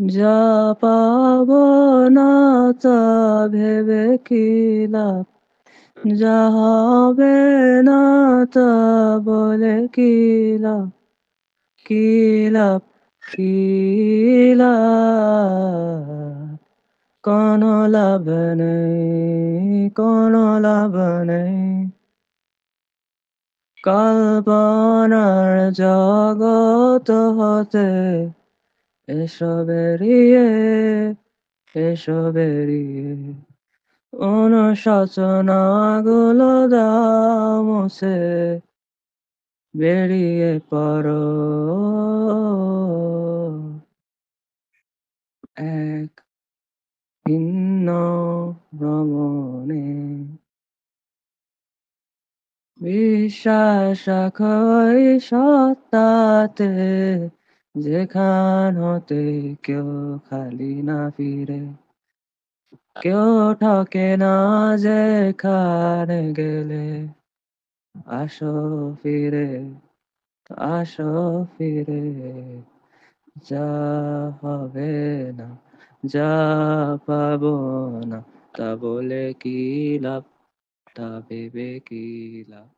যা পাবো না তা ভেবে কি লাভ, যা হবে না তা বলে কি লাভ, কি লাভ, কি লাভ, কোনো লাভ নেই, কোনো লাভ নেই। কল্পনার জগৎ হতে এসো বেরিয়ে, এসো বেরিয়ে, অনুশোচনাগুলো দাও মুছে, বেরিয়ে পড়ো এক ভিন্ন ভ্রমণে। বিশ্বাস রাখো এই সত্তাতে, যেখান হতে কেউ খালি না ফিরে, কেউ ঠকে না যেখানে গেলে। আসো ফিরে, আসো ফিরে, যা হবে না, যা পাবো না, তা বলে কি লাভ, তা ভেবে কি লাভ।